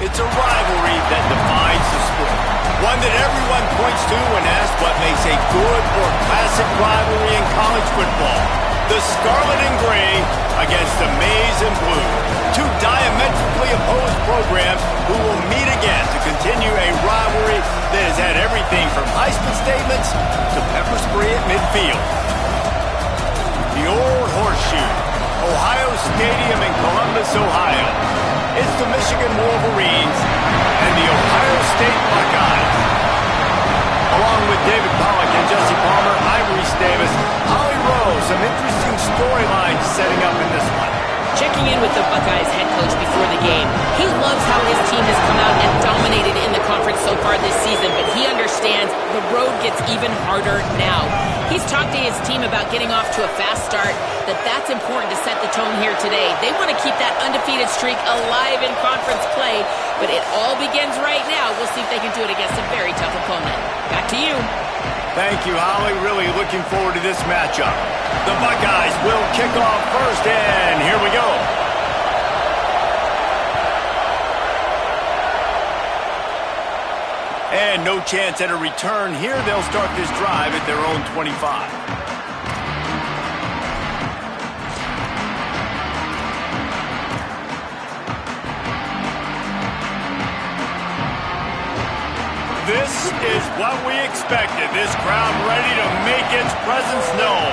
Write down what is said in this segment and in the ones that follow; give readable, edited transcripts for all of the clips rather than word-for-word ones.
It's a rivalry that defines the sport. One that everyone points to when asked what makes a good or classic rivalry in college football. The Scarlet and Gray against the Maize and Blue. Two diametrically opposed programs who will meet again to continue a rivalry that has had everything from Heisman statements to pepper spray at midfield. The Old Horseshoe, Ohio Stadium in Columbus, Ohio. It's the Michigan Wolverines and the Ohio State Buckeyes. Along with David Pollack and Jesse Palmer, I'm Reese Davis. Holly Rowe, some interesting storylines setting up in this one. Checking in with the Buckeyes head coach before the game. He loves how his team has come out and dominated in the conference so far this season, but he understands the road gets even harder now. He's talked to his team about getting off to a fast start, that's important to set the tone here today. They want to keep that undefeated streak alive in conference play, but it all begins right now. We'll see if they can do it against a very tough opponent. Back to you. Thank you, Holly. Really looking forward to this matchup. The Buckeyes will kick off first, and here we go. And no chance at a return here. They'll start this drive at their own 25. This is what we expected. This crowd ready to make its presence known.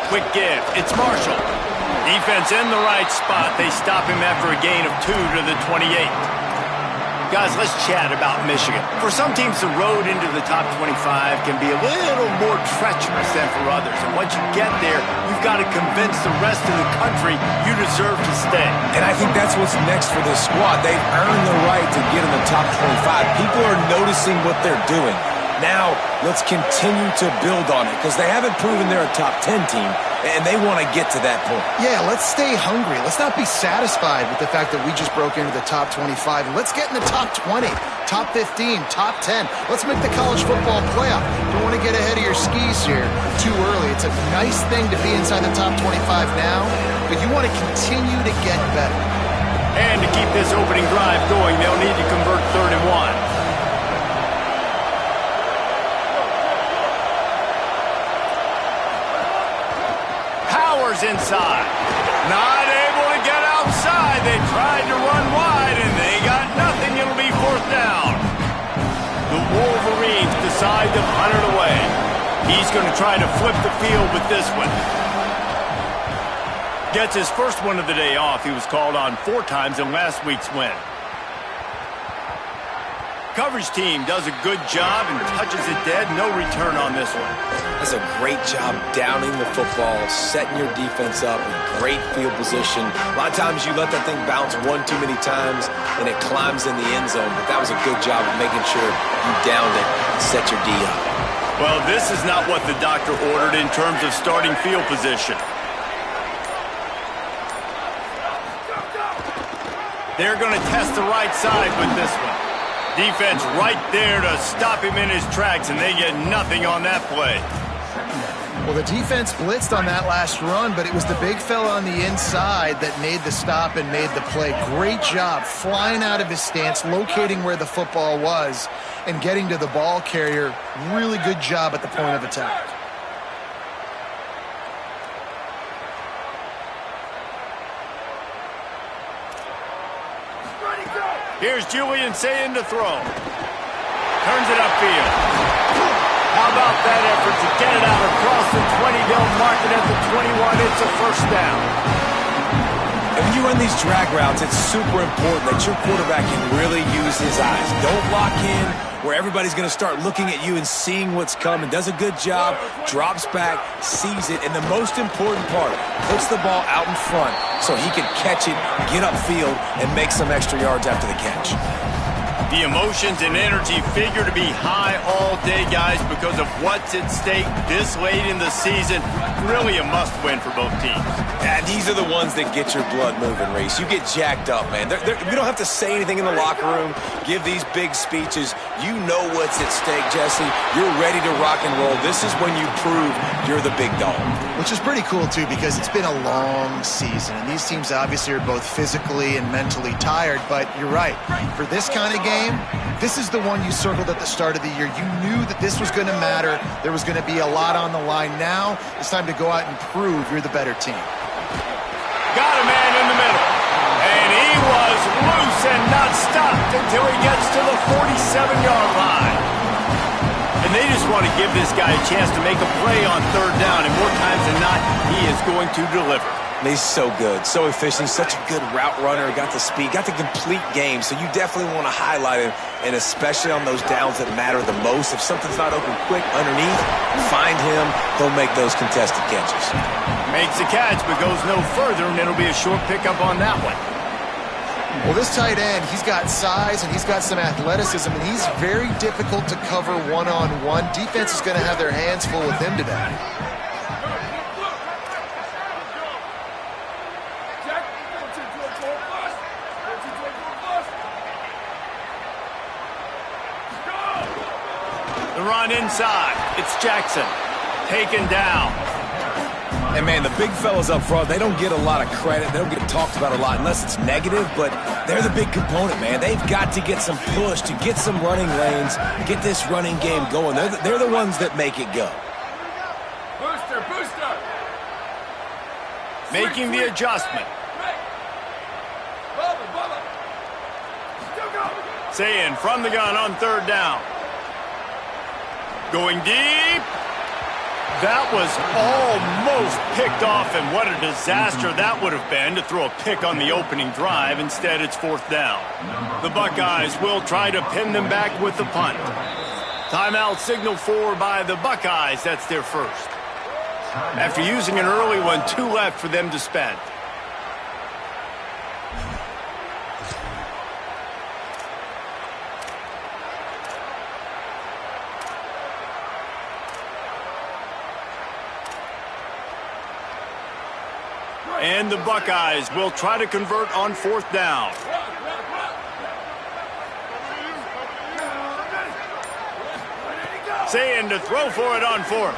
Quick give. It's Marshall. Defense in the right spot. They stop him after a gain of 2 to the 28. Guys, let's chat about Michigan. For some teams, the road into the top 25 can be a little more treacherous than for others. And once you get there, you've got to convince the rest of the country you deserve to stay. And I think that's what's next for this squad. They've earned the right to get in the top 25. People are noticing what they're doing. Now, let's continue to build on it because they haven't proven they're a top 10 team, and they want to get to that point. Yeah, let's stay hungry. Let's not be satisfied with the fact that we just broke into the top 25. Let's get in the top 20, top 15, top 10. Let's make the college football playoff. Don't want to get ahead of your skis here too early. It's a nice thing to be inside the top 25 now, but you want to continue to get better. And to keep this opening drive going, they'll need to convert 3rd and 1. Inside. Not able to get outside. They tried to run wide, and they got nothing. It'll be 4th down. The Wolverines decide to punt it away. He's going to try to flip the field with this one. Gets his first one of the day off. He was called on 4 times in last week's win. Coverage team does a good job and touches it dead. No return on this one. That's a great job downing the football, setting your defense up in great field position. A lot of times you let that thing bounce 1 too many times and it climbs in the end zone, but that was a good job of making sure you downed it and set your D up. Well, this is not what the doctor ordered in terms of starting field position. They're going to test the right side with this one. Defense right there to stop him in his tracks, and they get nothing on that play. Well, the defense blitzed on that last run, but it was the big fella on the inside that made the stop and made the play. Great job flying out of his stance, locating where the football was, and getting to the ball carrier. Really good job at the point of attack. Here's Julian Sayin to throw. Turns it upfield. How about that effort to get it out across the 20? They'll mark it at the 21. It's a 1st down. And when you run these drag routes, it's super important that your quarterback can really use his eyes. Don't lock in where everybody's going to start looking at you and seeing what's coming. Does a good job, drops back, sees it, and the most important part, puts the ball out in front so he can catch it, get upfield, and make some extra yards after the catch. The emotions and energy figure to be high all day, guys, because of what's at stake this late in the season. Really a must-win for both teams. Yeah, these are the ones that get your blood moving, Reese. You get jacked up, man. We don't have to say anything in the locker room, give these big speeches. You know what's at stake, Jesse. You're ready to rock and roll. This is when you prove you're the big dog. Which is pretty cool, too, because it's been a long season. And these teams obviously are both physically and mentally tired. But you're right. For this kind of game, this is the one you circled at the start of the year. You knew that this was going to matter. There was going to be a lot on the line. Now it's time to go out and prove you're the better team. Got a man in the middle. And he was loose and not stopped until he gets to the 47-yard line. And they just want to give this guy a chance to make a play on third down. And more times than not, he is going to deliver. He's so good, so efficient, such a good route runner, got the speed, got the complete game, so you definitely want to highlight him, and especially on those downs that matter the most. If something's not open quick underneath, find him, he'll make those contested catches. Makes a catch, but goes no further, and it'll be a short pickup on that one. Well, this tight end, he's got size and he's got some athleticism, and he's very difficult to cover one-on-one. Defense is going to have their hands full with him today. Run inside. It's Jackson. Taken down. And, man, the big fellas up front, they don't get a lot of credit. They don't get talked about a lot unless it's negative, but they're the big component, man. They've got to get some push to get some running lanes, get this running game going. They're the ones that make it go. Booster, booster. Making the adjustment. Saying from the gun on third down. Going deep. That was almost picked off, and what a disaster that would have been to throw a pick on the opening drive. Instead, it's fourth down. The Buckeyes will try to pin them back with the punt. Timeout signal for by the Buckeyes. That's their first. After using an early one, 2 left for them to spend. And the Buckeyes will try to convert on fourth down. Saying to throw for it on fourth.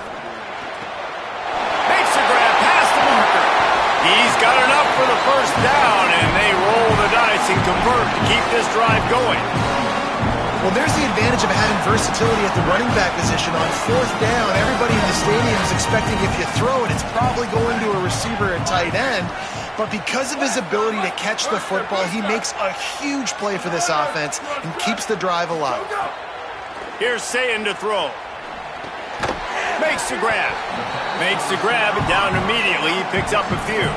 Makes a grab past the marker. He's got enough for the first down, and they roll the dice and convert to keep this drive going. Well, there's the advantage of having versatility at the running back position. On fourth down, everybody in the stadium is expecting if you throw it, it's probably going to a receiver at tight end. But because of his ability to catch the football, he makes a huge play for this offense and keeps the drive alive. Here's Sayin to throw. Makes the grab. Makes the grab and down immediately. He picks up a few.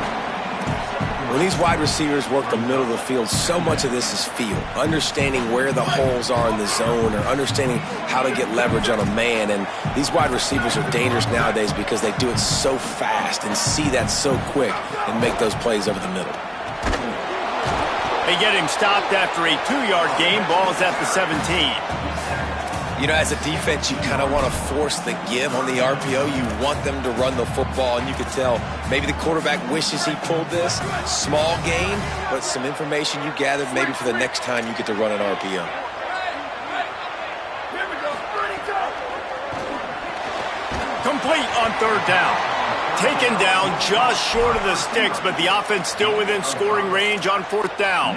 When these wide receivers work the middle of the field, so much of this is feel. Understanding where the holes are in the zone or understanding how to get leverage on a man. And these wide receivers are dangerous nowadays because they do it so fast and see that so quick and make those plays over the middle. They get him stopped after a 2-yard gain. Ball's at the 17. You know, as a defense, you kind of want to force the give on the RPO. You want them to run the football, and you can tell maybe the quarterback wishes he pulled this. Small gain, but some information you gathered maybe for the next time you get to run an RPO. Complete on third down. Taken down just short of the sticks, but the offense still within scoring range on fourth down.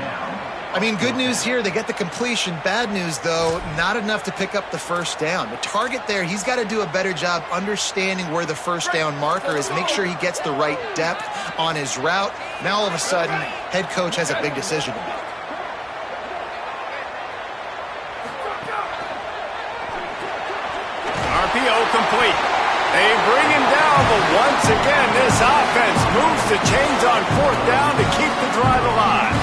I mean, good news here, they get the completion. Bad news, though, not enough to pick up the first down. The target there, he's got to do a better job understanding where the first down marker is, make sure he gets the right depth on his route. Now, all of a sudden, head coach has a big decision to make. RPO complete. They bring him down, but once again, this offense moves the chains on fourth down to keep the drive alive.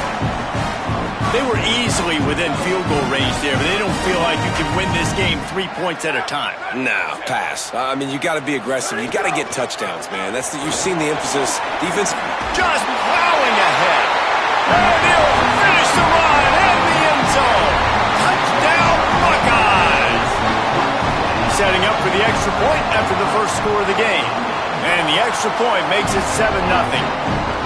They were easily within field goal range there, but they don't feel like you can win this game 3 points at a time. Nah, pass. I mean, you got to be aggressive. You got to get touchdowns, man. You've seen the emphasis. Defense just plowing ahead. And he'll finish the run in the end zone. Touchdown, Buckeyes. Setting up for the extra point after the first score of the game. And the extra point makes it 7-0.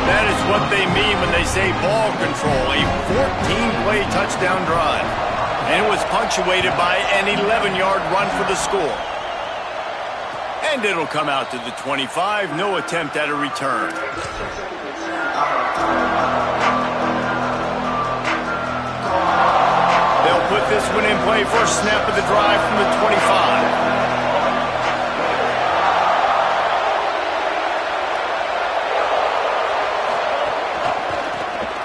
That is what they mean when they say ball control, a 14-play touchdown drive. And it was punctuated by an 11-yard run for the score. And it'll come out to the 25, no attempt at a return. They'll put this one in play for a snap of the drive from the 25.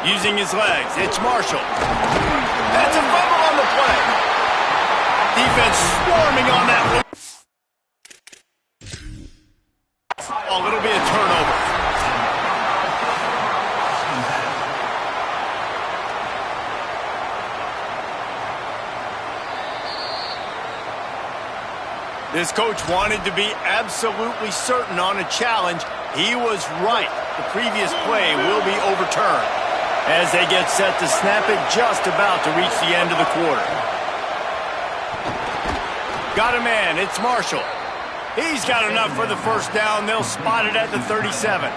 Using his legs, it's Marshall. That's a fumble on the play. Defense swarming on that. Oh, it'll be a turnover. This coach wanted to be absolutely certain on a challenge. He was right. The previous play will be overturned as they get set to snap it just about to reach the end of the quarter. Got a man, it's Marshall. He's got enough for the first down. They'll spot it at the 37.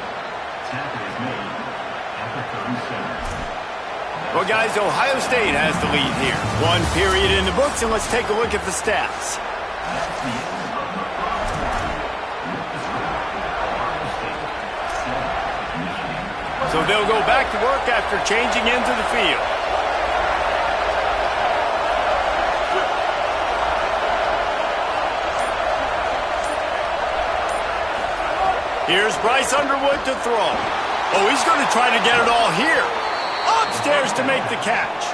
Well, guys, Ohio State has the lead here. One period in the books, and let's take a look at the stats. So they'll go back to work after changing into the field. Here's Bryce Underwood to throw. Oh, he's going to try to get it all here. Upstairs to make the catch.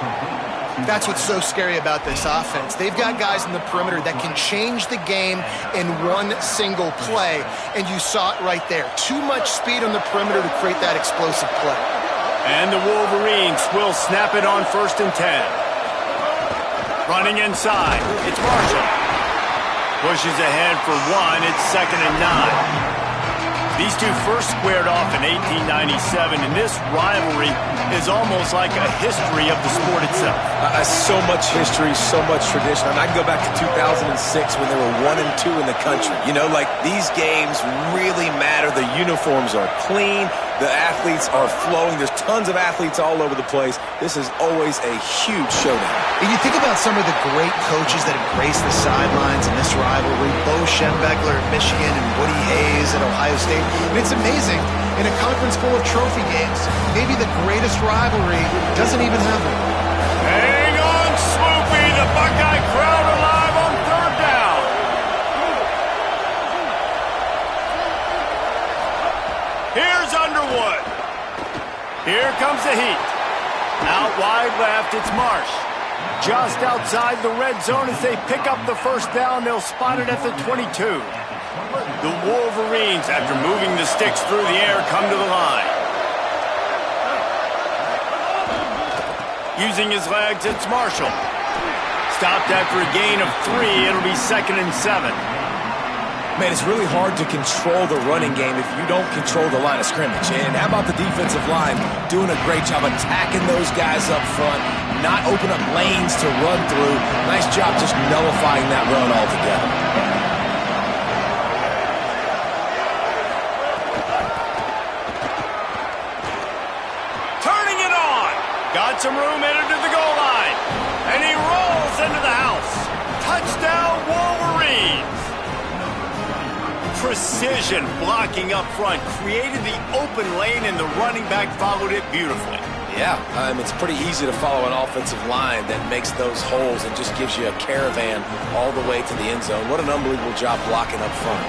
That's what's so scary about this offense. They've got guys in the perimeter that can change the game in one single play, and you saw it right there. Too much speed on the perimeter to create that explosive play. And the Wolverines will snap it on 1st and 10. Running inside, it's Marshall. Pushes ahead for one, it's 2nd and 9. These two first squared off in 1897, and this rivalry is almost like a history of the sport itself. So much history, so much tradition. I can go back to 2006 when they were 1 and 2 in the country. You know, like, these games really matter. The uniforms are clean. The athletes are flowing. There's tons of athletes all over the place. This is always a huge showdown. And you think about some of the great coaches that have graced the sidelines in this rivalry. Bo Schembechler at Michigan and Woody Hayes at Ohio State. And it's amazing, in a conference full of trophy games, maybe the greatest rivalry doesn't even have one. Hang on, Swoopy. The Buckeye crowd alive on 3rd down. Here's Underwood. Here comes the heat. Out wide left, it's Marsh. Just outside the red zone as they pick up the first down. They'll spot it at the 22. The Wolverines, after moving the sticks through the air, come to the line. Using his legs, it's Marshall. Stopped after a gain of 3. It'll be 2nd and 7. Man, it's really hard to control the running game if you don't control the line of scrimmage. And how about the defensive line doing a great job attacking those guys up front, not open up lanes to run through. Nice job just nullifying that run altogether. Turning it on. Got some room headed to the goal line. And he rolls into the house. Touchdown, Wolverines. Precision blocking up front created the open lane, and the running back followed it beautifully. Yeah, it's pretty easy to follow an offensive line that makes those holes and just gives you a caravan all the way to the end zone. What an unbelievable job blocking up front.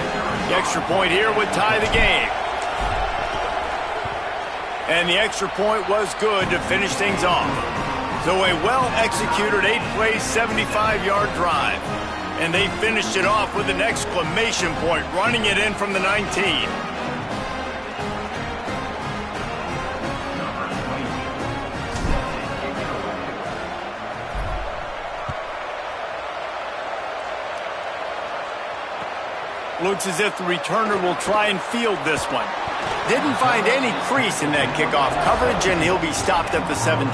The extra point here would tie the game. And the extra point was good to finish things off. So a well-executed 8-play, 75-yard drive. And they finished it off with an exclamation point, running it in from the 19. Looks as if the returner will try and field this one. Didn't find any crease in that kickoff coverage, and he'll be stopped at the 17.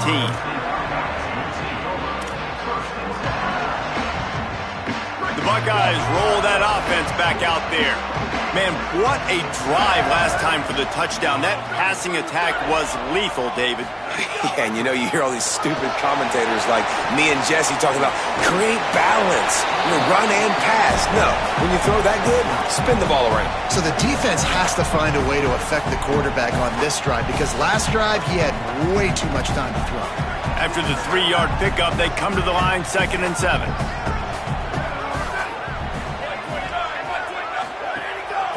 The Buckeyes roll that offense back out there. Man, what a drive last time for the touchdown. That passing attack was lethal, David. Yeah, and you know, you hear all these stupid commentators like me and Jesse talking about create balance, run and pass. No, when you throw that good, spin the ball around. So the defense has to find a way to affect the quarterback on this drive because last drive he had way too much time to throw. After the 3-yard pickup, they come to the line 2nd and 7.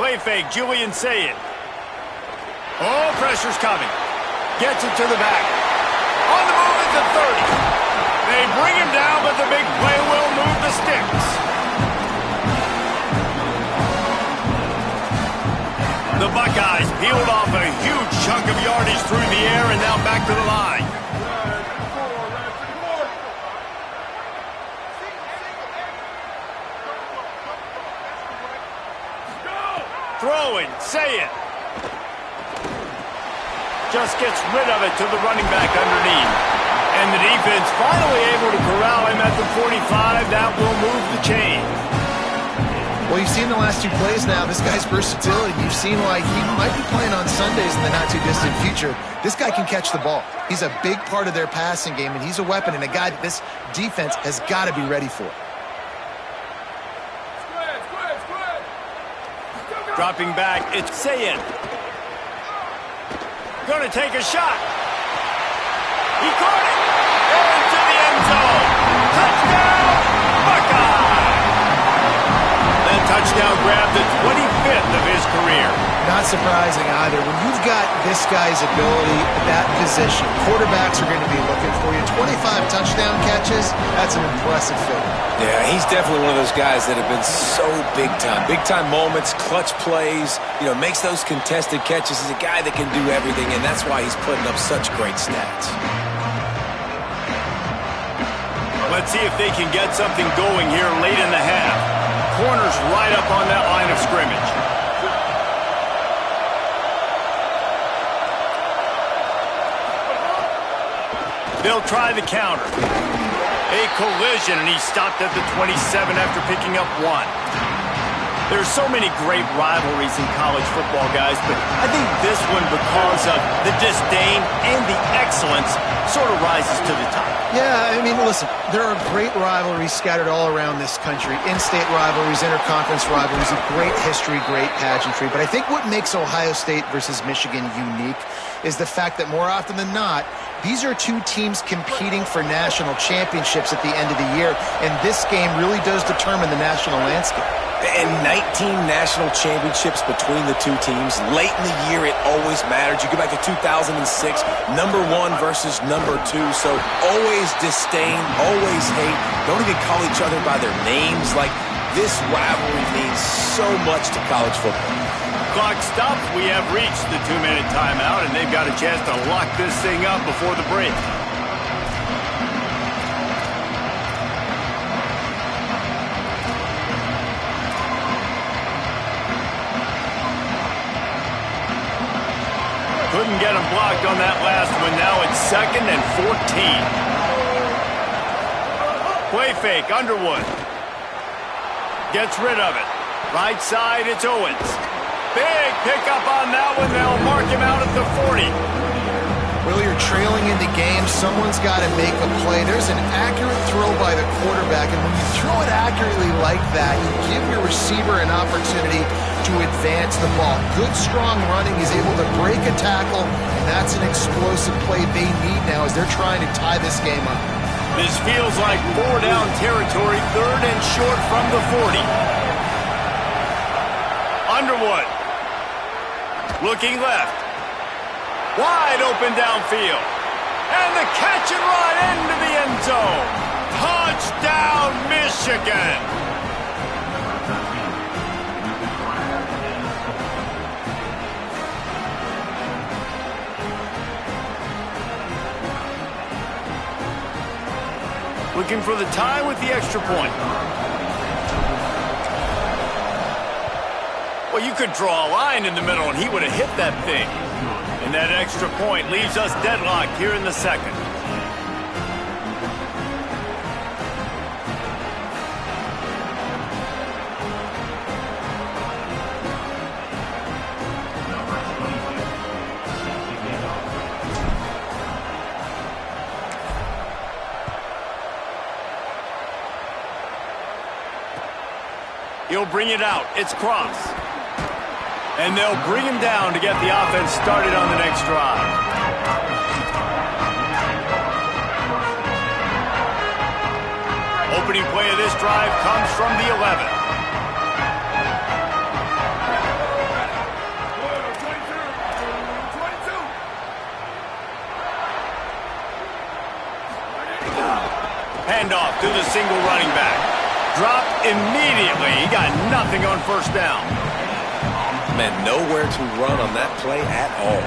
Play fake, Julian Sayed. Oh, pressure's coming. Gets it to the back. On the move at the 30. They bring him down, but the big play will move the sticks. The Buckeyes peeled off a huge chunk of yardage through the air and now back to the line. Throwing, Sayed. Just gets rid of it to the running back underneath. And the defense finally able to corral him at the 45. That will move the chain. Well, you've seen the last 2 plays now. This guy's versatility. You've seen why he might be playing on Sundays in the not-too-distant future. This guy can catch the ball. He's a big part of their passing game, and he's a weapon and a guy that this defense has got to be ready for. Dropping back, it's Sayed. Gonna take a shot. He caught it. Into the end zone. Touchdown, Buckeye. That touchdown grabbed the 25th of his career. Not surprising either. When you've got this guy's ability at that position, quarterbacks are going to be looking for you. 25 touchdown catches, that's an impressive figure. Yeah, he's definitely one of those guys that have been so big time. Big time moments, clutch plays, makes those contested catches. He's a guy that can do everything, and that's why he's putting up such great stats. Let's see if they can get something going here late in the half. Corners right up on that line of scrimmage. They'll try the counter. A collision, and he stopped at the 27 after picking up 1. There's so many great rivalries in college football, guys, but I think this one, because of the disdain and the excellence, sort of rises to the top. Yeah, I mean, listen, there are great rivalries scattered all around this country. In-state rivalries, interconference rivalries, a great history, great pageantry. But I think what makes Ohio State versus Michigan unique is the fact that more often than not, these are 2 teams competing for national championships at the end of the year, and this game really does determine the national landscape. And 19 national championships between the 2 teams. Late in the year, it always mattered. You go back to 2006, number 1 versus number 2. So always disdain, always hate. Don't even call each other by their names. Like, this rivalry means so much to college football. Clock stops. We have reached the 2-minute timeout, and they've got a chance to lock this thing up before the break. Couldn't get him blocked on that last one. Now it's 2nd and 14. Play fake, Underwood. Gets rid of it. Right side, it's Owens. Big pickup on that one. They'll mark him out at the 40. Well, you're trailing in the game. Someone's got to make a play. There's an accurate throw by the quarterback, and when you throw it accurately like that, you give your receiver an opportunity to advance the ball. Good, strong running. He's able to break a tackle, and that's an explosive play they need now as they're trying to tie this game up. This feels like 4-down territory, 3rd and short from the 40. Underwood. Looking left. Wide open downfield. And the catch and run into the end zone. Touchdown, Michigan. Looking for the tie with the extra point. Well, you could draw a line in the middle and he would have hit that thing. And that extra point leaves us deadlocked here in the 2nd. He'll bring it out. It's cross. And they'll bring him down to get the offense started on the next drive. Opening play of this drive comes from the 11. Handoff to the single running back. Dropped immediately. He got nothing on first down. Man, nowhere to run on that play at all.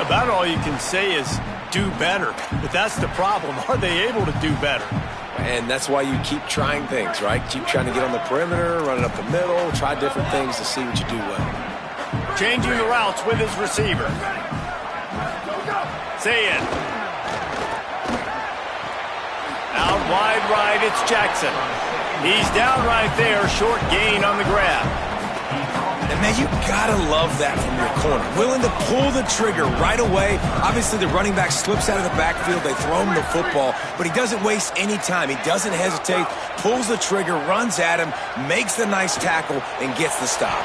About all you can say is do better. But that's the problem. Are they able to do better? And that's why you keep trying things, right? Keep trying to get on the perimeter, run it up the middle, try different things to see what you do well. Changing the routes with his receiver. Say it. Out wide right, it's Jackson. He's down right there, short gain on the grab. And, man, you gotta love that from your corner. Willing to pull the trigger right away. Obviously, the running back slips out of the backfield. They throw him the football, but he doesn't waste any time. He doesn't hesitate, pulls the trigger, runs at him, makes the nice tackle, and gets the stop.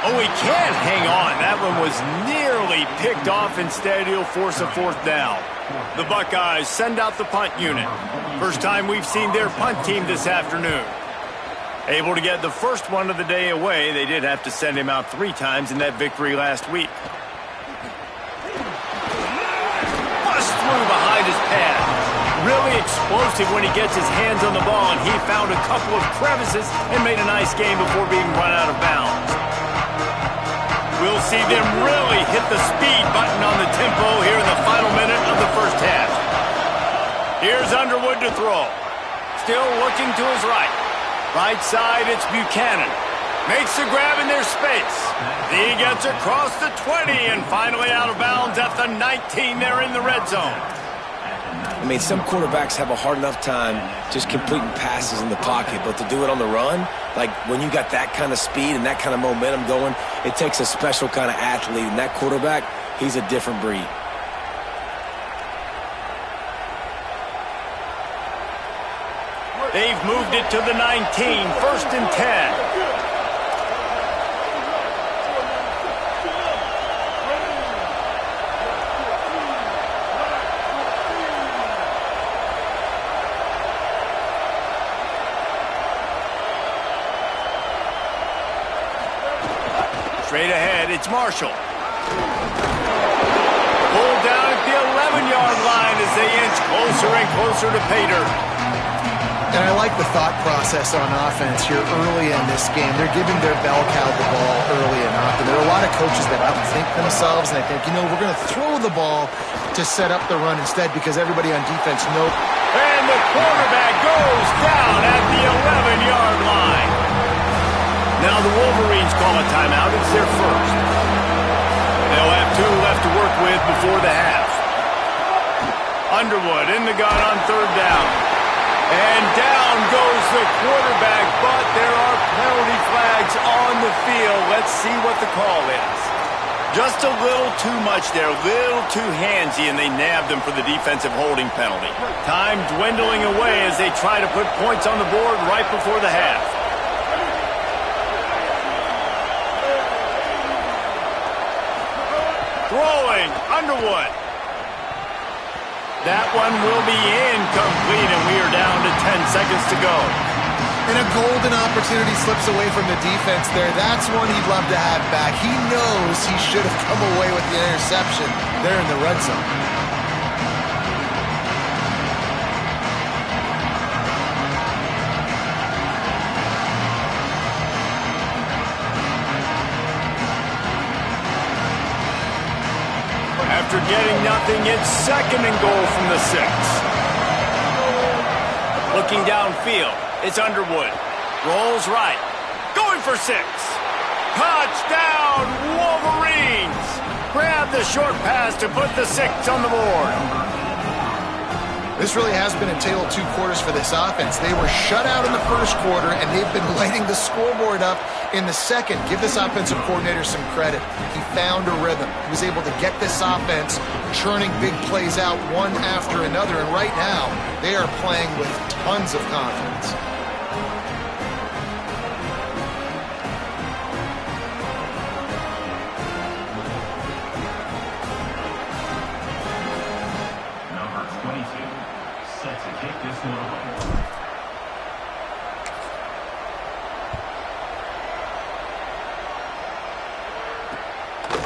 Oh, he can't hang on. That one was nearly picked off. Instead, he'll force a fourth down. The Buckeyes send out the punt unit. First time we've seen their punt team this afternoon. Able to get the first one of the day away. They did have to send him out 3 times in that victory last week. Bust through behind his pad. Really explosive when he gets his hands on the ball, and he found a couple of crevices and made a nice game before being run out of bounds. We'll see them really hit the speed button on the tempo here in the final minute of the first half. Here's Underwood to throw. Still looking to his right. Right side, it's Buchanan. Makes the grab in their space. He gets across the 20 and finally out of bounds at the 19 there in the red zone. I mean, some quarterbacks have a hard enough time just completing passes in the pocket, but to do it on the run, like when you got that kind of speed and that kind of momentum going, it takes a special kind of athlete, and that quarterback, he's a different breed. They've moved it to the 19, 1st and 10. Straight ahead, it's Marshall. Pulled down at the 11-yard line as they inch closer and closer to Pater. And I like the thought process on offense here early in this game. They're giving their bell cow the ball early and often. There are a lot of coaches that outthink themselves, and I think, we're going to throw the ball to set up the run instead because everybody on defense knows. And the quarterback goes down at the 11-yard line. Now the Wolverines call a timeout. It's their first. They'll have 2 left to work with before the half. Underwood in the gun on 3rd down. And down goes the quarterback, but there are penalty flags on the field. Let's see what the call is. Just a little too much there, a little too handsy, and they nabbed him for the defensive holding penalty. Time dwindling away as they try to put points on the board right before the half. Throwing, Underwood. That one will be incomplete, and we are down to 10 seconds to go. And a golden opportunity slips away from the defense there. That's one he'd love to have back. He knows he should have come away with the interception there in the red zone. After getting nothing, it's 2nd and goal from the 6. Looking downfield, it's Underwood. Rolls right. Going for 6. Touchdown, Wolverines! Grab the short pass to put the 6 on the board. This really has been a tale of 2 quarters for this offense. They were shut out in the first quarter, and they've been lighting the scoreboard up in the second. Give this offensive coordinator some credit. He found a rhythm. He was able to get this offense churning big plays out one after another, and right now they are playing with tons of confidence.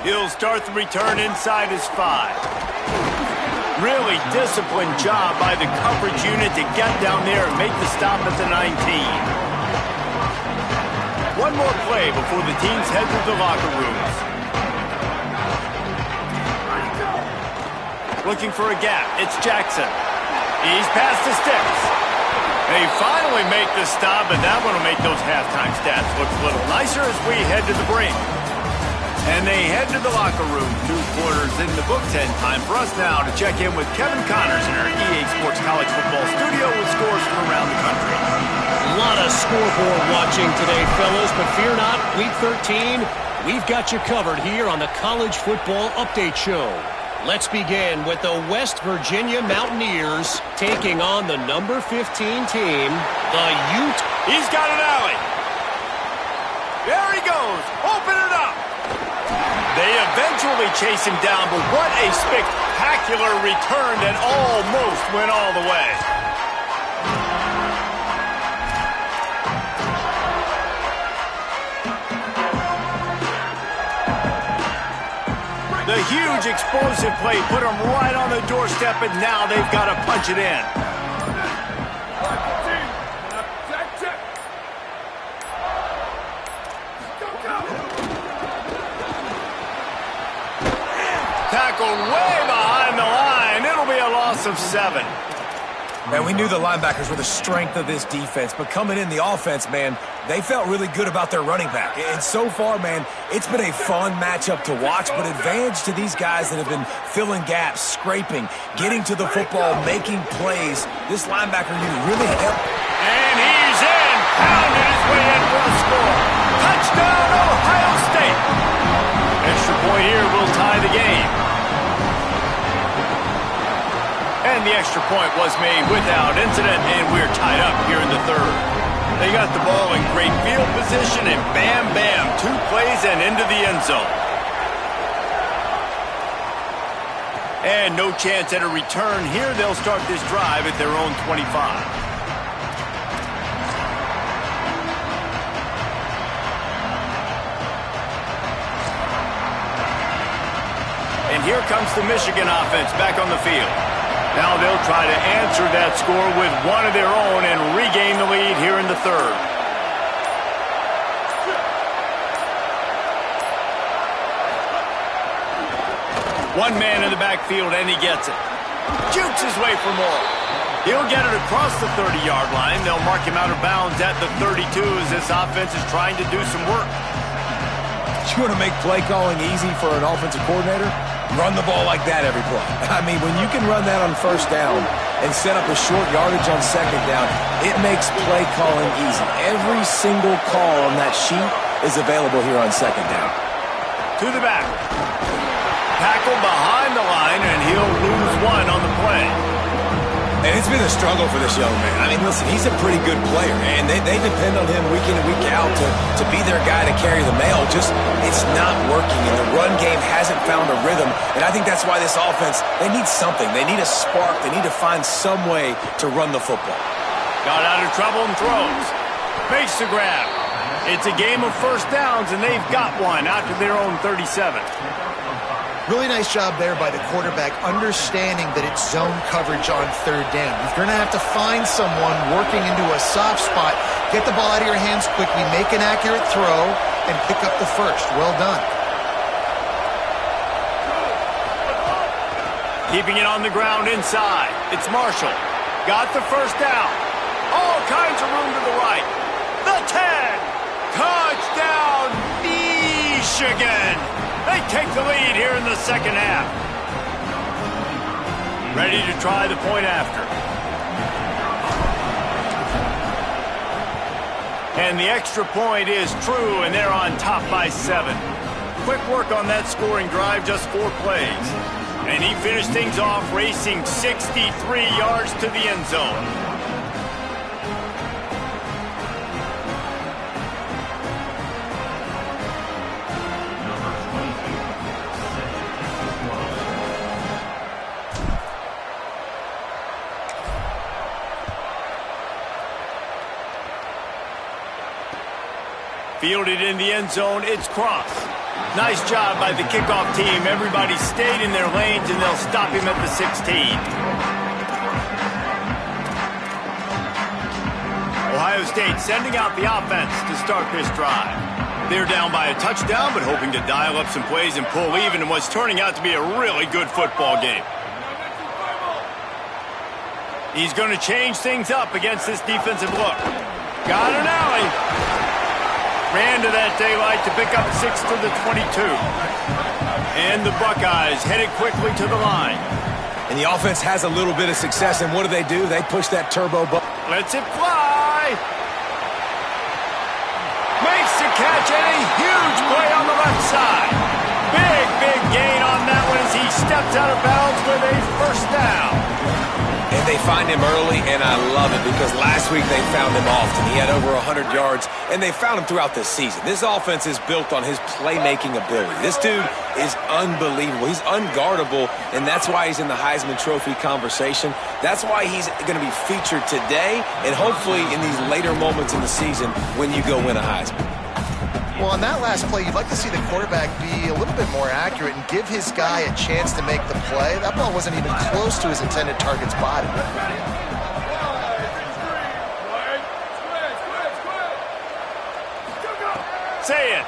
He'll start the return inside his 5. Really disciplined job by the coverage unit to get down there and make the stop at the 19. One more play before the teams head to the locker rooms. Looking for a gap. It's Jackson. He's past the sticks. They finally make the stop, and that one will make those halftime stats look a little nicer as we head to the break. And they head to the locker room. 2 quarters in the books, and time for us now to check in with Kevin Connors in our EA Sports College Football studio with scores from around the country. A lot of scoreboard watching today, fellas, but fear not, Week 13, we've got you covered here on the College Football Update Show. Let's begin with the West Virginia Mountaineers taking on the number 15 team, the Ute. He's got an alley. There he goes. Open it up. They eventually chase him down, but what a spectacular return that almost went all the way. The huge explosive play put them right on the doorstep, and now they've got to punch it in. Tackled way behind the line. It'll be a loss of 7. Man, we knew the linebackers were the strength of this defense, but coming in the offense, man, they felt really good about their running back. And so far, man, it's been a fun matchup to watch, but advantage to these guys that have been filling gaps, scraping, getting to the football, making plays. This linebacker unit really helped. And he's in, pounding his way in for the score. Touchdown, Ohio State. Extra point here will tie the game. And the extra point was made without incident, and we're tied up here in the 3rd. They got the ball in great field position, and bam, bam, 2 plays and into the end zone. And no chance at a return here. They'll start this drive at their own 25. And here comes the Michigan offense back on the field. Now they'll try to answer that score with one of their own and regain the lead here in the 3rd. One man in the backfield, and he gets it. Jukes his way for more. He'll get it across the 30-yard line. They'll mark him out of bounds at the 32 as this offense is trying to do some work. You want to make play calling easy for an offensive coordinator? Run the ball like that every play. I mean, when you can run that on 1st down and set up a short yardage on 2nd down, it makes play calling easy. Every single call on that sheet is available here on 2nd down. To the back. Tackle behind the line, and he'll lose 1 on the play. And it's been a struggle for this young man. I mean, listen, he's a pretty good player, and they depend on him week in and week out to be their guy to carry the mail. Just, it's not working, and the run game hasn't found a rhythm. And I think that's why this offense, they need something. They need a spark. They need to find some way to run the football. Got out of trouble and throws. Makes the grab. It's a game of 1st downs, and they've got one out to their own 37. Really nice job there by the quarterback, understanding that it's zone coverage on 3rd down. You're going to have to find someone working into a soft spot, get the ball out of your hands quickly, make an accurate throw, and pick up the 1st. Well done. Keeping it on the ground inside. It's Marshall. Got the 1st down. All kinds of room to the right. The 10. Touchdown, Michigan. They take the lead here in the 2nd half. Ready to try the point after. And the extra point is true, and they're on top by 7. Quick work on that scoring drive, just 4 plays. And he finished things off racing 63 yards to the end zone. Fielded in the end zone, it's Cross. Nice job by the kickoff team. Everybody stayed in their lanes, and they'll stop him at the 16. Ohio State sending out the offense to start this drive. They're down by a touchdown, but hoping to dial up some plays and pull even in what's turning out to be a really good football game. He's going to change things up against this defensive look. Got an alley. Ran to that daylight to pick up 6 to the 22. And the Buckeyes headed quickly to the line. And the offense has a little bit of success, and what do? They push that turbo button. Lets it fly. Makes the catch, and a huge play on the left side. Big gain on that one as he steps out of bounds with a first down. And they find him early, and I love it because last week they found him often. He had over 100 yards, and they found him throughout this season. This offense is built on his playmaking ability. This dude is unbelievable. He's unguardable, and that's why he's in the Heisman Trophy conversation. That's why he's going to be featured today and hopefully in these later moments in the season when you go win a Heisman. Well, on that last play, you'd like to see the quarterback be a little bit more accurate and give his guy a chance to make the play. That ball wasn't even close to his intended target's body. Say it.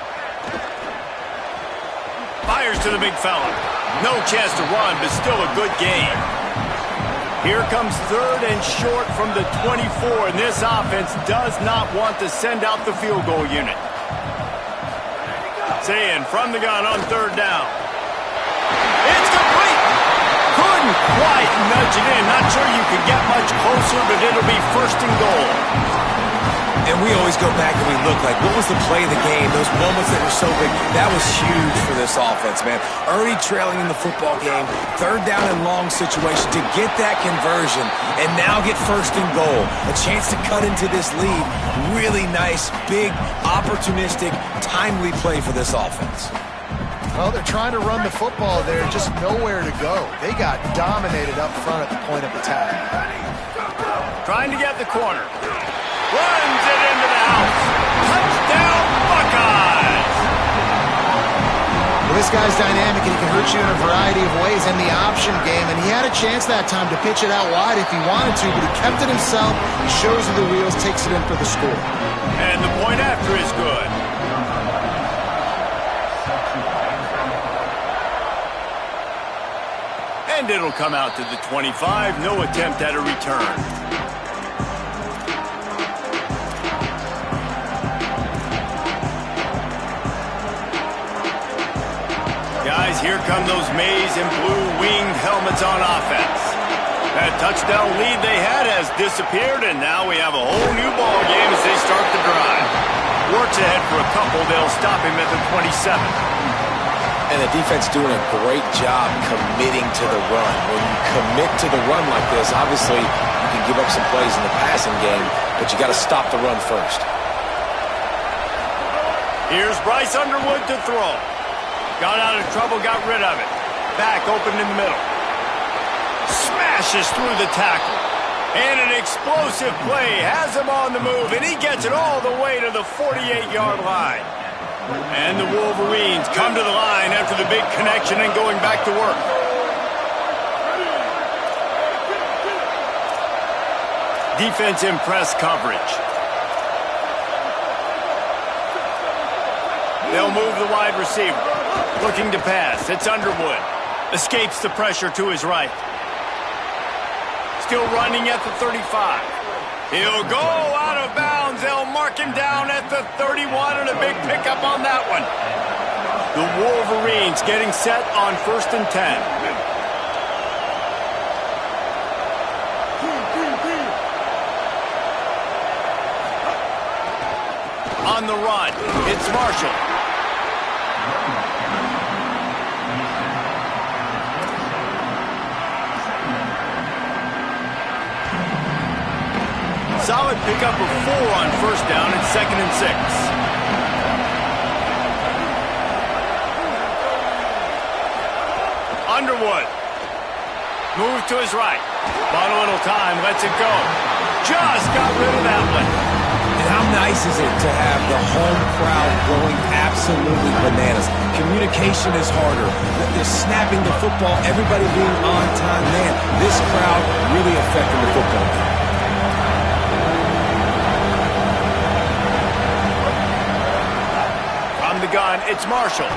Fires to the big fella. No chance to run, but still a good gain. Here comes 3rd and short from the 24, and this offense does not want to send out the field goal unit. Saying from the gun on 3rd down. It's complete. Couldn't quite nudge it in. Not sure you could get much closer, but it'll be 1st and goal. And we always go back and we look like, what was the play of the game? Those moments that were so big, that was huge for this offense, man. Already trailing in the football game, 3rd down and long situation to get that conversion and now get 1st and goal. A chance to cut into this lead. Really nice, big, opportunistic, timely play for this offense. Well, they're trying to run the football there, just nowhere to go. They got dominated up front at the point of attack. Trying to get the corner. Runs it into the house. Touchdown, Buckeyes! Well, this guy's dynamic, and he can hurt you in a variety of ways in the option game, and he had a chance that time to pitch it out wide if he wanted to, but he kept it himself. He shows you the wheels, takes it in for the score. And the point after is good. And it'll come out to the 25. No attempt at a return. Guys, here come those maize and blue winged helmets on offense. That touchdown lead they had has disappeared, and now we have a whole new ball game as they start the drive. Works ahead for a couple. They'll stop him at the 27. And the defense doing a great job committing to the run. When you commit to the run like this, obviously you can give up some plays in the passing game, but you got to stop the run first. Here's Bryce Underwood to throw. Got out of trouble, got rid of it. Back open in the middle. Smashes through the tackle. And an explosive play has him on the move, and he gets it all the way to the 48-yard line. And the Wolverines come to the line after the big connection and going back to work. Defense in press coverage. They'll move the wide receiver. Looking to pass. It's Underwood. Escapes the pressure to his right. Still running at the 35. He'll go out of bounds. They'll mark him down at the 31, and a big pickup on that one. The Wolverines getting set on 1st and 10. On the run, it's Marshall. Solid pickup of 4 on 1st down and 2nd and 6. Underwood. Move to his right. Bought a little time, lets it go. Just got rid of that one. And I'm nice is it to have the home crowd going absolutely bananas? Communication is harder. They're snapping the football, everybody being on time. Man, this crowd really affecting the football game. From the gun, it's Marshall.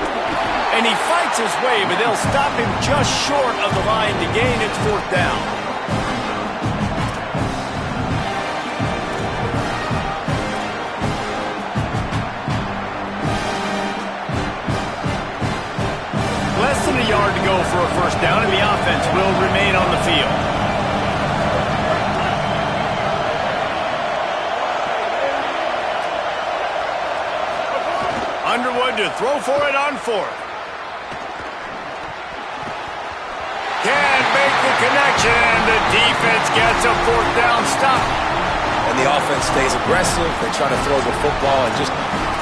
And he fights his way, but they'll stop him just short of the line to gain. It's 4th down. Less than a yard to go for a 1st down, and the offense will remain on the field. Underwood to throw for it on 4th. Can't make the connection, and the defense gets a 4th down stop. And the offense stays aggressive. They try to throw the football and just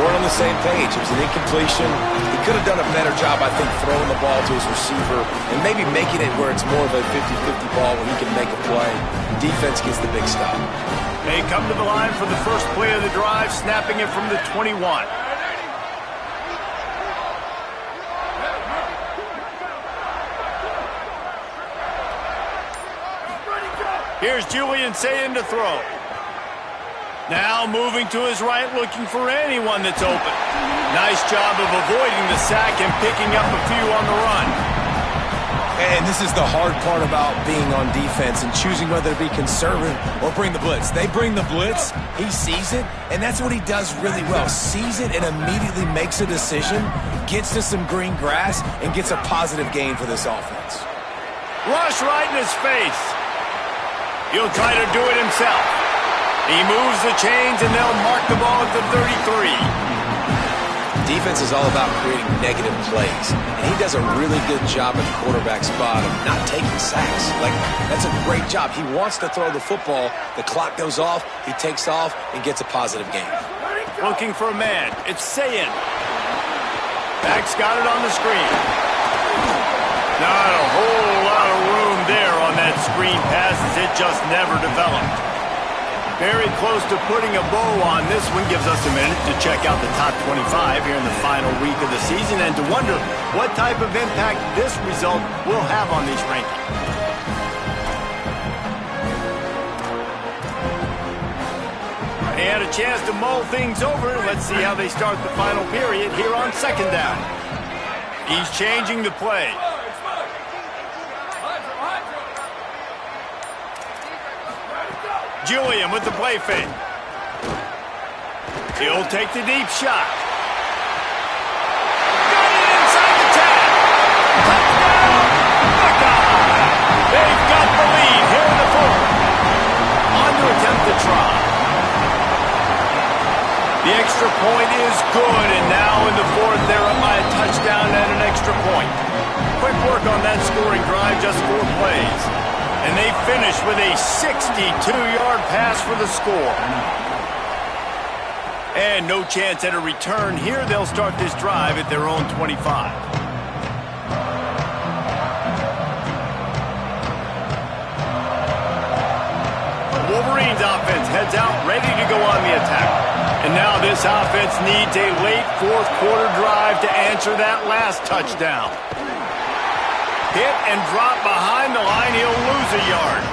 weren't on the same page. It was an incompletion. He could have done a better job, I think, throwing the ball to his receiver and maybe making it where it's more of a 50-50 ball where he can make a play. Defense gets the big stop. They come to the line for the first play of the drive, snapping it from the 21. Here's Julian Sayin to throw. Now moving to his right, looking for anyone that's open. Nice job of avoiding the sack and picking up a few on the run. And this is the hard part about being on defense and choosing whether to be conservative or bring the blitz. They bring the blitz, he sees it, and that's what he does really well. Sees it and immediately makes a decision, gets to some green grass, and gets a positive gain for this offense. Rush right in his face. He'll try to do it himself. He moves the chains, and they'll mark the ball at the 33. Defense is all about creating negative plays, and he does a really good job at the quarterback spot of not taking sacks. Like, that's a great job. He wants to throw the football. The clock goes off. He takes off and gets a positive gain. Looking for a man. It's Sayin. Back's got it on the screen. Not a whole lot of room there on that screen pass as it just never developed. Very close to putting a bow on this one. Gives us a minute to check out the top 25 here in the final week of the season and to wonder what type of impact this result will have on these rankings. They had a chance to mull things over. Let's see how they start the final period here on 2nd down. He's changing the play. Julian with the play fake. He'll take the deep shot. Got it inside the 10. Touchdown, Buckeye! They've got the lead here in the 4th. On to attempt the try. The extra point is good, and now in the 4th, they're up by a touchdown and an extra point. Quick work on that scoring drive, just 4 plays. And they finish with a 62-yard pass for the score. And no chance at a return here. They'll start this drive at their own 25. Wolverines offense heads out, ready to go on the attack. And now this offense needs a late 4th quarter drive to answer that last touchdown. Hit and drop behind the line. He'll lose a yard.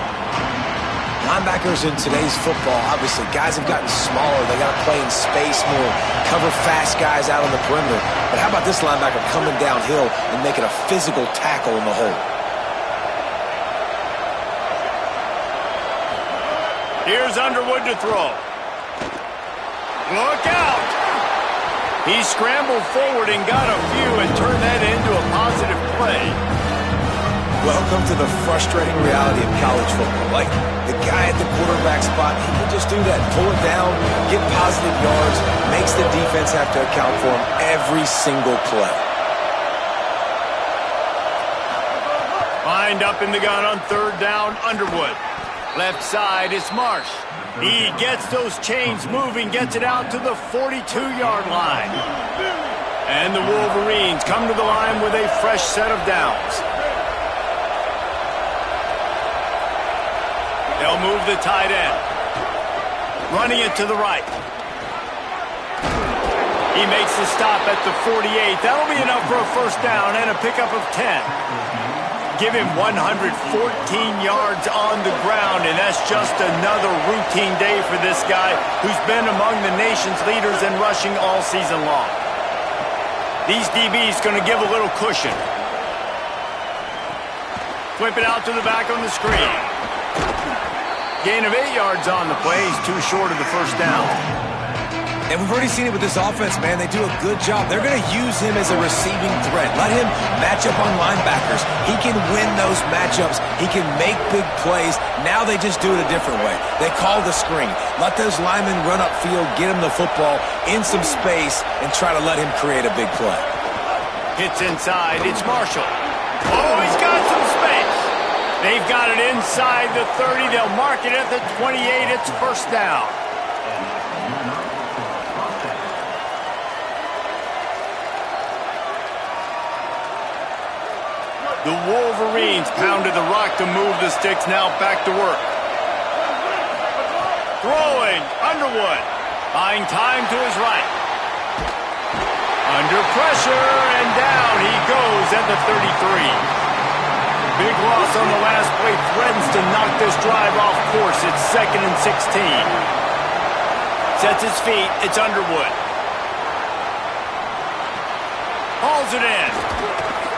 Linebackers in today's football, obviously, guys have gotten smaller. They got to play in space more, cover fast guys out on the perimeter. But how about this linebacker coming downhill and making a physical tackle in the hole? Here's Underwood to throw. Look out! He scrambled forward and got a few and turned that into a positive play. Welcome to the frustrating reality of college football. Like, the guy at the quarterback spot, he can just do that. Pull it down, get positive yards, makes the defense have to account for him every single play. Lined up in the gun on 3rd down, Underwood. Left side is Marsh. He gets those chains moving, gets it out to the 42-yard line. And the Wolverines come to the line with a fresh set of downs. They'll move the tight end. Running it to the right. He makes the stop at the 48. That'll be enough for a first down and a pickup of 10. Give him 114 yards on the ground, and that's just another routine day for this guy who's been among the nation's leaders in rushing all season long. These DBs going to give a little cushion. Flip it out to the back on the screen. Gain of 8 yards on the play. He's too short of the first down. And we've already seen it with this offense, man. They do a good job. They're going to use him as a receiving threat. Let him match up on linebackers. He can win those matchups. He can make big plays. Now they just do it a different way. They call the screen. Let those linemen run upfield, get him the football in some space, and try to let him create a big play. Hits inside. It's Marshall. Oh, he's got some space. They've got it inside the 30. They'll mark it at the 28. It's first down. The Wolverines pounded the rock to move the sticks. Now back to work. Throwing. Underwood. Buying time to his right. Under pressure, and down he goes at the 33. Big loss on the last play. Threatens to knock this drive off course. It's 2nd and 16. Sets his feet. It's Underwood. Hauls it in.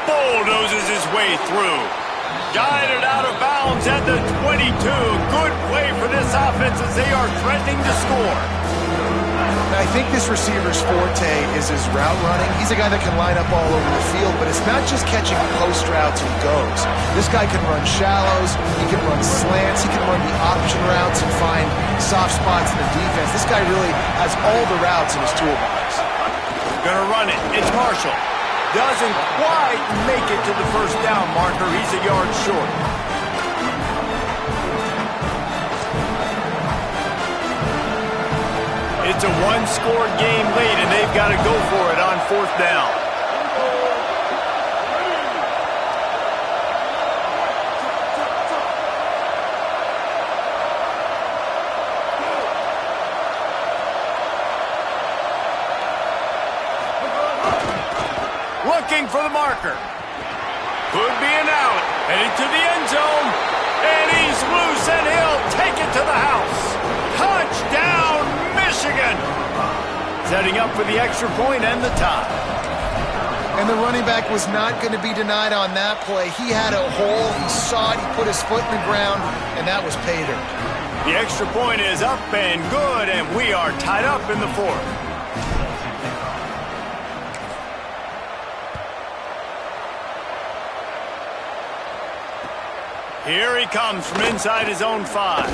Bulldozes his way through. Guided out of bounds at the 22. Good play for this offense as they are threatening to score. I think this receiver's forte is his route running. He's a guy that can line up all over the field, but it's not just catching post routes and goes. This guy can run shallows, he can run slants, he can run the option routes and find soft spots in the defense. This guy really has all the routes in his toolbox. Gonna run it. It's Marshall. Doesn't quite make it to the first down marker. He's a yard short. It's a one-score game late, and they've got to go for it on fourth down. Looking for the marker. Could be an out. Headed to the end zone. And he's loose, and he'll take it to the house. Touchdown, Michigan. Setting up for the extra point and the tie. And the running back was not going to be denied on that play. He had a hole. He saw it. He put his foot in the ground, and that was pay dirt. The extra point is up and good, and we are tied up in the fourth. Here he comes from inside his own 5.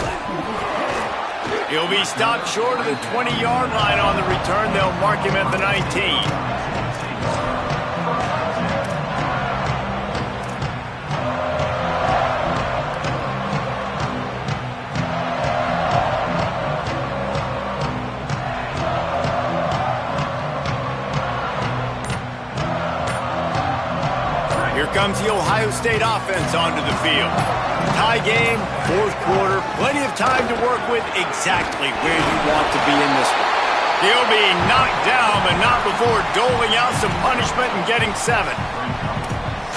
He'll be stopped short of the 20-yard line on the return. They'll mark him at the 19. Here comes the Ohio State offense onto the field. Tie game, fourth quarter, plenty of time to work with, exactly where you want to be in this one. He'll be knocked down, but not before doling out some punishment and getting 7.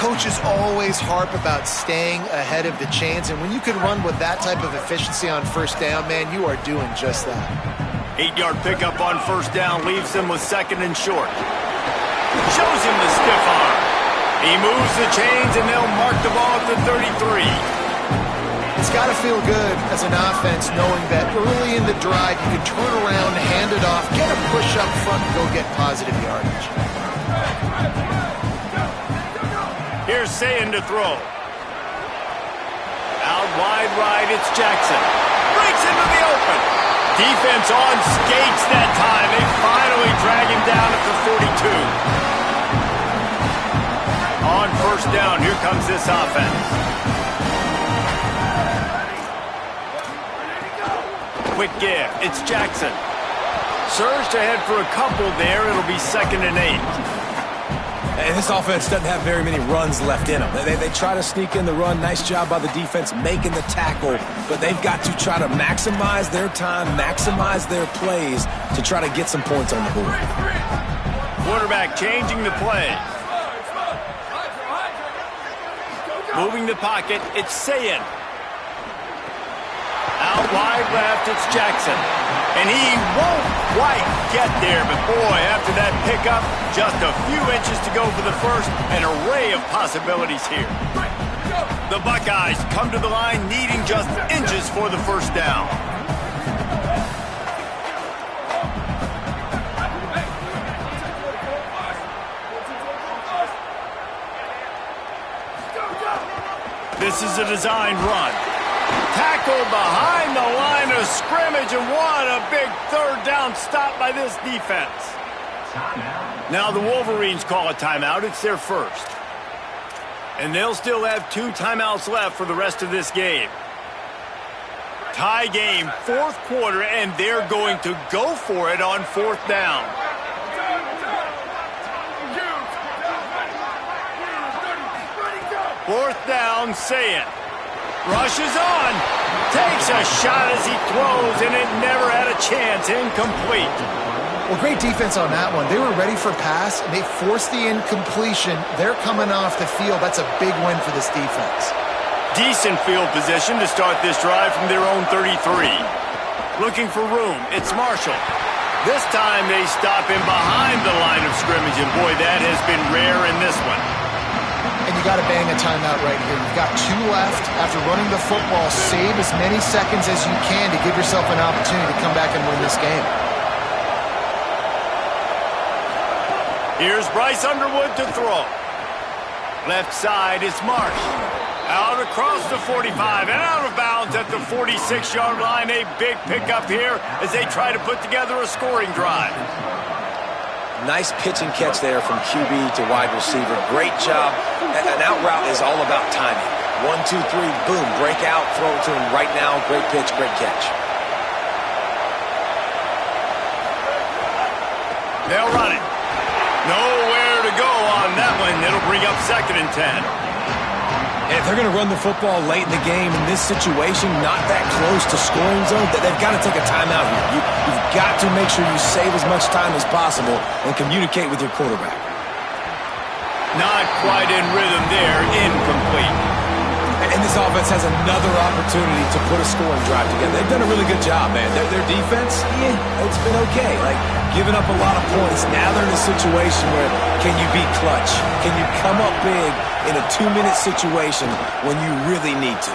Coaches always harp about staying ahead of the chains, and when you can run with that type of efficiency on first down, man, you are doing just that. 8-yard pickup on first down leaves him with 2nd and short. Shows him the stiff arm. He moves the chains, and they'll mark the ball at the 33. It's got to feel good as an offense knowing that early in the drive you can turn around, hand it off, get a push up front, and go get positive yardage. Here's Sayin to throw. Out wide right, it's Jackson. Breaks into the open. Defense on skates that time. They finally drag him down at the 42. On first down, here comes this offense. Quick give. It's Jackson. Surged ahead for a couple there. It'll be 2nd and 8. And this offense doesn't have very many runs left in them. They try to sneak in the run. Nice job by the defense making the tackle. But they've got to try to maximize their time, maximize their plays to try to get some points on the board. Quarterback changing the play. Moving the pocket, it's Sayin. Out wide left, it's Jackson. And he won't quite get there, but boy, after that pickup, just a few inches to go for the first. An array of possibilities here. The Buckeyes come to the line needing just inches for the first down. This is a designed run. Tackled behind the line of scrimmage, and what a big third down stop by this defense. Now the Wolverines call a timeout. It's their first. And they'll still have 2 timeouts left for the rest of this game. Tie game, fourth quarter, and they're going to go for it on fourth down. Fourth down, Sayin. Rushes on. Takes a shot as he throws, and it never had a chance. Incomplete. Well, great defense on that one. They were ready for pass, and they forced the incompletion. They're coming off the field. That's a big win for this defense. Decent field position to start this drive from their own 33. Looking for room. It's Marshall. This time they stop him behind the line of scrimmage, and boy, that has been rare in this one. And you got to bang a timeout right here. You've got 2 left. After running the football, save as many seconds as you can to give yourself an opportunity to come back and win this game. Here's Bryce Underwood to throw. Left side is Marsh. Out across the 45 and out of bounds at the 46-yard line. A big pickup here as they try to put together a scoring drive. Nice pitch and catch there from QB to wide receiver. Great job. An out route is all about timing. 1, 2, 3, boom, break out, throw it to him right now. Great pitch, great catch. They'll run it. Nowhere to go on that one. It'll bring up 2nd and 10. And if they're going to run the football late in the game in this situation, not that close to scoring zone, they've got to take a timeout here. You've got to make sure you save as much time as possible and communicate with your quarterback. Not quite in rhythm there. Incomplete. And this offense has another opportunity to put a scoring drive together. They've done a really good job, man. Their defense, it's been okay. Like, giving up a lot of points. Now they're in a situation where can you be clutch? Can you come up big in a 2-minute situation when you really need to?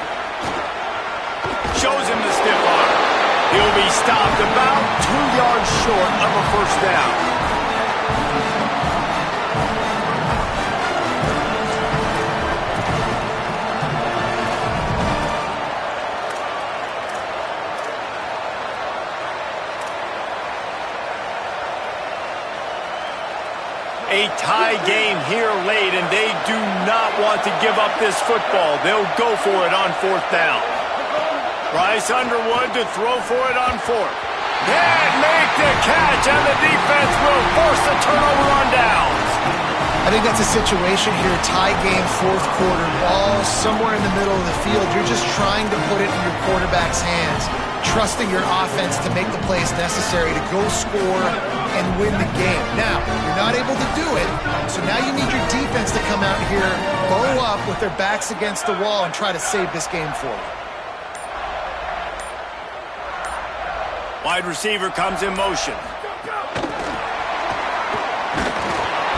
Shows him the stiff arm. He'll be stopped about 2 yards short of a first down. A tie game here late, and they do not want to give up this football. They'll go for it on fourth down. Bryce Underwood to throw for it on fourth. Can't make the catch, and the defense will force the turnover on downs. I think that's a situation here, tie game, fourth quarter, ball somewhere in the middle of the field. You're just trying to put it in your quarterback's hands, trusting your offense to make the plays necessary to go score and win the game. Now, you're not able to do it, so now you need your defense to come out here, bow up with their backs against the wall, and try to save this game for you. Wide receiver comes in motion.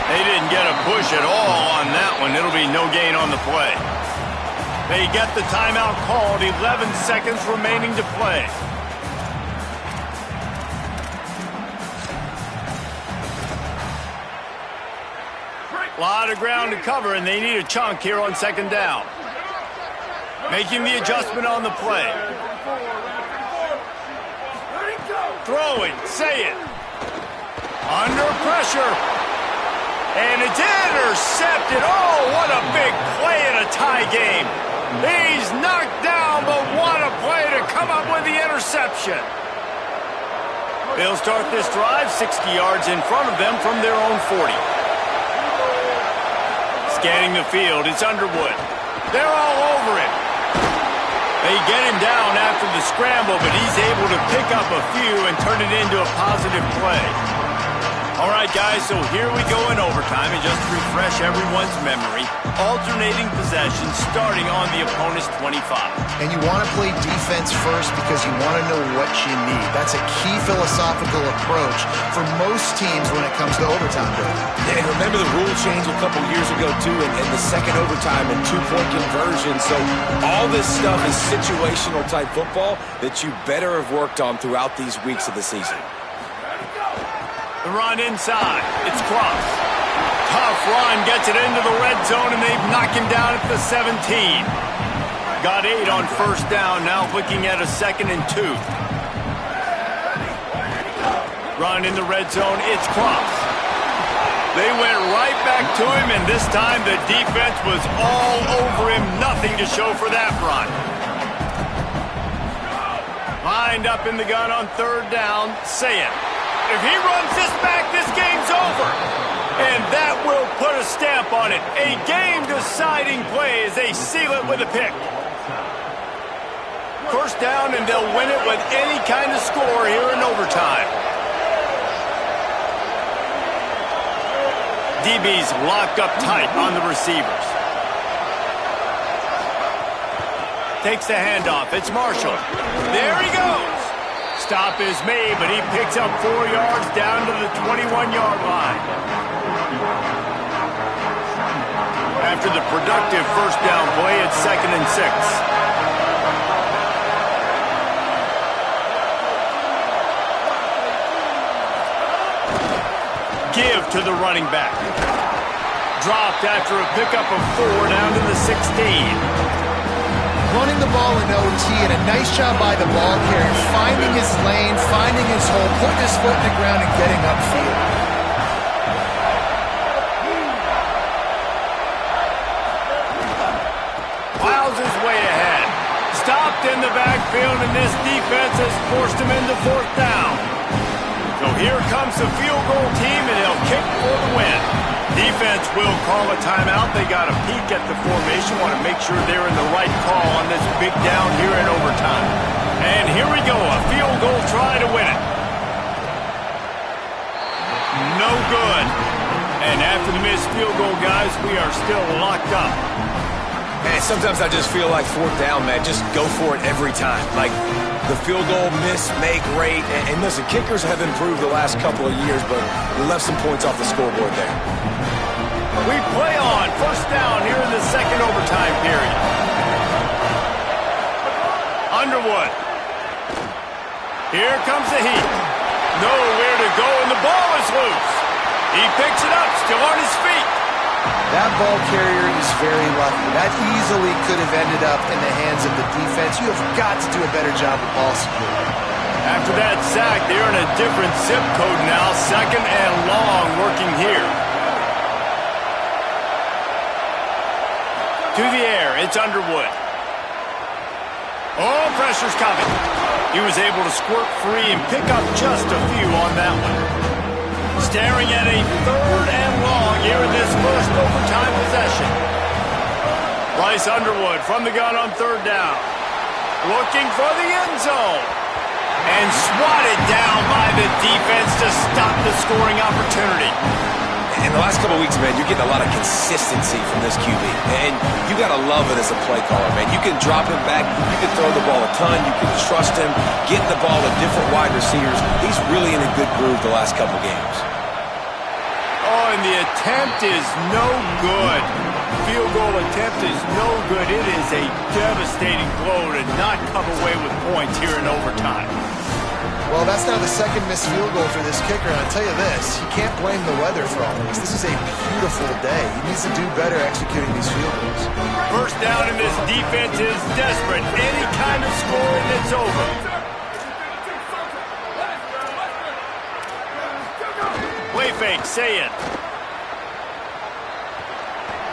They didn't get a push at all on that one. It'll be no gain on the play. They get the timeout called. 11 seconds remaining to play. A lot of ground to cover, and they need a chunk here on second down. Making the adjustment on the play. Throwing, say it. Under pressure. And it's intercepted. Oh, what a big play in a tie game. He's knocked down, but what a play to come up with the interception. They'll start this drive 60 yards in front of them from their own 40. Scanning the field, it's Underwood. They're all over him. They get him down after the scramble, but he's able to pick up a few and turn it into a positive play. All right, guys, so here we go in overtime, and just to refresh everyone's memory, alternating possession starting on the opponent's 25. And you want to play defense first because you want to know what you need. That's a key philosophical approach for most teams when it comes to overtime. Yeah, and remember the rule change a couple years ago, too, and the second overtime and two-point conversion. So all this stuff is situational type football that you better have worked on throughout these weeks of the season. The run inside. It's Cross. Tough run. Gets it into the red zone, and they've knocked him down at the 17. Got 8 on first down. Now looking at a 2nd and 2. Run in the red zone. It's Cross. They went right back to him, and this time the defense was all over him. Nothing to show for that run. Lined up in the gun on 3rd down. Say it. If he runs this back, this game's over. And that will put a stamp on it. A game-deciding play as they seal it with a pick. First down, and they'll win it with any kind of score here in overtime. DB's locked up tight on the receivers. Takes the handoff. It's Marshall. There he goes. Stop is made, but he picks up 4 yards down to the 21-yard line. After the productive first down play, it's 2nd and 6. Give to the running back. Dropped after a pickup of 4 down to the 16. Running the ball in OT, and a nice job by the ball carrier, finding his lane, finding his hole, putting his foot in the ground, and getting upfield. Plows his way ahead. Stopped in the backfield, and this defense has forced him into 4th down. So here comes the field goal team, and they'll kick for the win. Defense will call a timeout. They got a peek at the formation, want to make sure they're in the right call on this big down here in overtime. And here we go, a field goal try to win it. No good. And after the missed field goal, guys, we are still locked up. And sometimes I just feel like 4th down, man, just go for it every time. Like the field goal miss, make great. And listen, kickers have improved the last couple of years, but we left some points off the scoreboard there. We play on. First down here in the 2nd overtime period. Underwood. Here comes the heat. Nowhere to go, and the ball is loose. He picks it up, still on his feet. That ball carrier is very lucky. That easily could have ended up in the hands of the defense. You have got to do a better job with ball security. After that sack, they're in a different zip code now. 2nd and long working here. To the air, it's Underwood. Oh, pressure's coming. He was able to squirt free and pick up just a few on that one. Staring at a 3rd and long here in this first overtime possession. Bryce Underwood from the gun on 3rd down. Looking for the end zone. And swatted down by the defense to stop the scoring opportunity. In the last couple of weeks, man, you're getting a lot of consistency from this QB. And you got to love it as a play caller, man. You can drop him back. You can throw the ball a ton. You can trust him. Getting the ball to different wide receivers. He's really in a good groove the last couple of games. Oh, and the attempt is no good. Field goal attempt is no good. It is a devastating blow to not come away with points here in overtime. Well, that's now the 2nd missed field goal for this kicker, and I'll tell you this, you can't blame the weather for all this. This is a beautiful day. He needs to do better executing these field goals. First down, and this defense is desperate. Any kind of score, and it's over. Play fake, say it.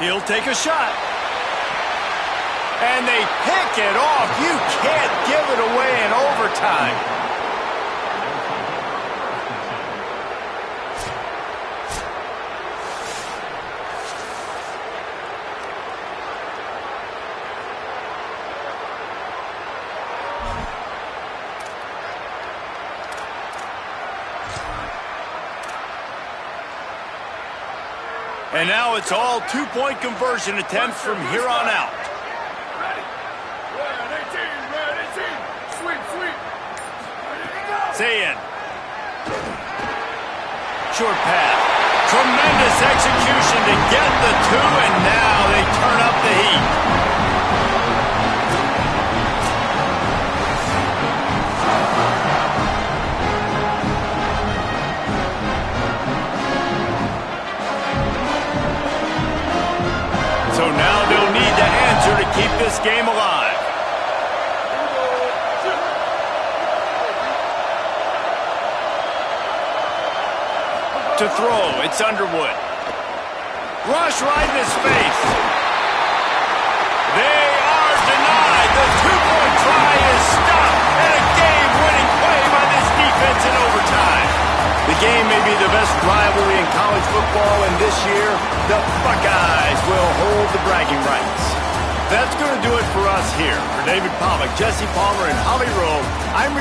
He'll take a shot. And they pick it off. You can't give it away in overtime. And now it's all two-point conversion attempts from here on out. Ready? Red 18. Sweep, sweep. Ready to go. Zayn. Short pass. Tremendous execution to get the two, and now they turn up the heat. So now they'll need to answer to keep this game alive. To throw, it's Underwood. Rush right in his face. They are denied. The two-point try is stopped. And a game-winning play by this defense in overtime. The game may be the best rivalry in college football, and this year, the Buckeyes will hold the bragging rights. That's going to do it for us here. For David Pollack, Jesse Palmer, and Holly Rowe, I'm